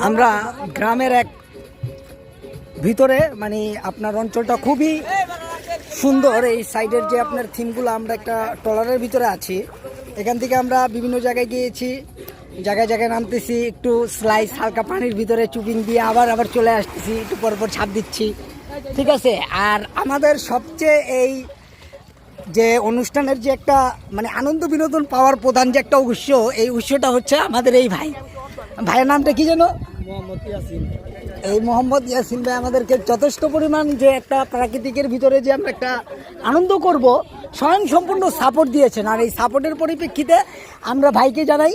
আমরা গ্রামের এক ভিতরে মানে আপনার অঞ্চলটা খুবই সুন্দর। এই সাইডের যে আপনার থিমগুলো, আমরা একটা ট্রলারের ভিতরে আছি। এখান থেকে আমরা বিভিন্ন জায়গায় গিয়েছি, জায়গায় জায়গায় নামতেছি, একটু স্লাইস হালকা পানির ভিতরে চুপিং দিয়ে আবার চলে আসতেছি, একটু পর ছাপ দিচ্ছি, ঠিক আছে। আর আমাদের সবচেয়ে এই যে অনুষ্ঠানের যে একটা মানে আনন্দ বিনোদন পাওয়ার প্রধান যে একটা উৎস, এই উৎসটা হচ্ছে আমাদের এই ভাইয়ের নামটা কি যেন? এই মোহাম্মদ ইয়াসিন ভাই আমাদেরকে যথেষ্ট পরিমাণ যে একটা প্রাকৃতিকের ভিতরে যে আমরা একটা আনন্দ করব স্বয়ং সম্পূর্ণ সাপোর্ট দিয়েছেন। আর এই সাপোর্টের পরিপ্রেক্ষিতে আমরা ভাইকে জানাই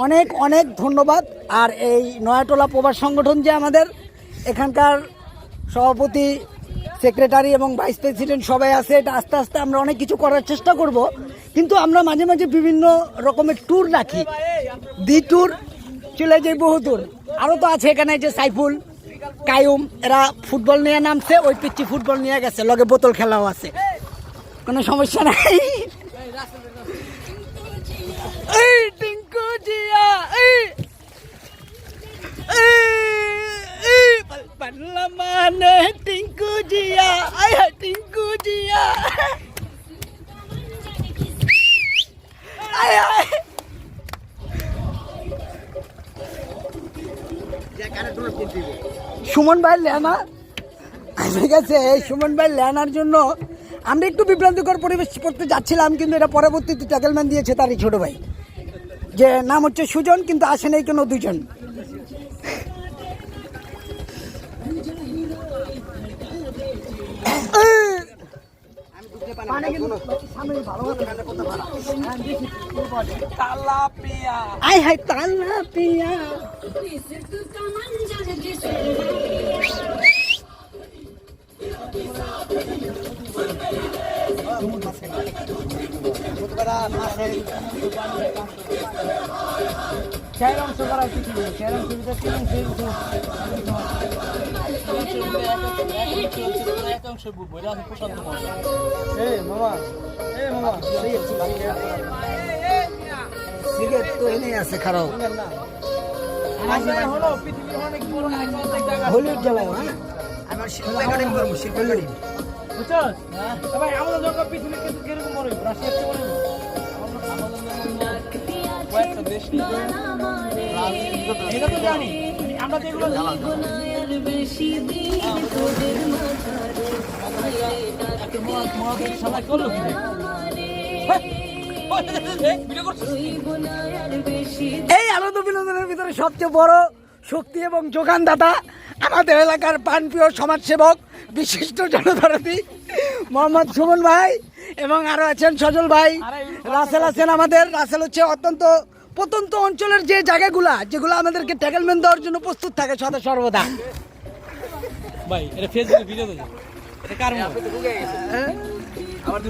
অনেক অনেক ধন্যবাদ। আর এই নয়াটোলা প্রবাস সংগঠন যে আমাদের এখানকার সভাপতি, সেক্রেটারি এবং ভাইস প্রেসিডেন্ট সবাই আছে, এটা আস্তে আস্তে আমরা অনেক কিছু করার চেষ্টা করব। কিন্তু আমরা মাঝে মাঝে বিভিন্ন রকমের ট্যুর রাখি, ট্যুর চলে যাই বহুদূর। আরও তো আছে এখানে যে সাইফুল, কায়ুম, এরা ফুটবল নিয়ে নামছে, ওই পিচ্ছি ফুটবল নিয়ে গেছে, লগে বোতল খেলাও আছে, কোনো সমস্যা নাই। এই টিঙ্কু জিয়া, মানে টিঙ্কু জিয়া, টিঙ্কু জিয়া, সুমন ভাই লেনা, ঠিক আছে। এই সুমন ভাই লেনার জন্য আমরা একটু বিভ্রান্তিকর পরিবেশ করতে যাচ্ছিলাম, কিন্তু এটা পরবর্তীতে ট্যাকেলম্যান দিয়েছে তারই ছোট ভাই, যে নাম হচ্ছে সুজন, কিন্তু আসে নাই কোনো দুজন। আয় হায় তালাপিয়া, অংশ করা তো এনেই আছে খারাপ হলিউড জ্বালায় আমার এটা তো জানি আমরা যেগুলো এই আনন্দ বিনোদনের ভিতরে সবচেয়ে বড় শক্তি এবং যোগানদাতা আমাদের এলাকার প্রাণপ্রিয় সমাজসেবক, বিশিষ্ট জনদরদী মোহাম্মদ সুমন ভাই, এবং আরো আছেন সজল ভাই, রাসেল আছেন আমাদের। রাসেল হচ্ছে অত্যন্ত প্রত্যন্ত অঞ্চলের যে জায়গাগুলা যেগুলো আমাদেরকে ট্যাকেলম্যান দেওয়ার জন্য প্রস্তুত থাকে সদা সর্বদা। ভাই এটা ফেসবুকে ভিডিও তো, এটা কার আমার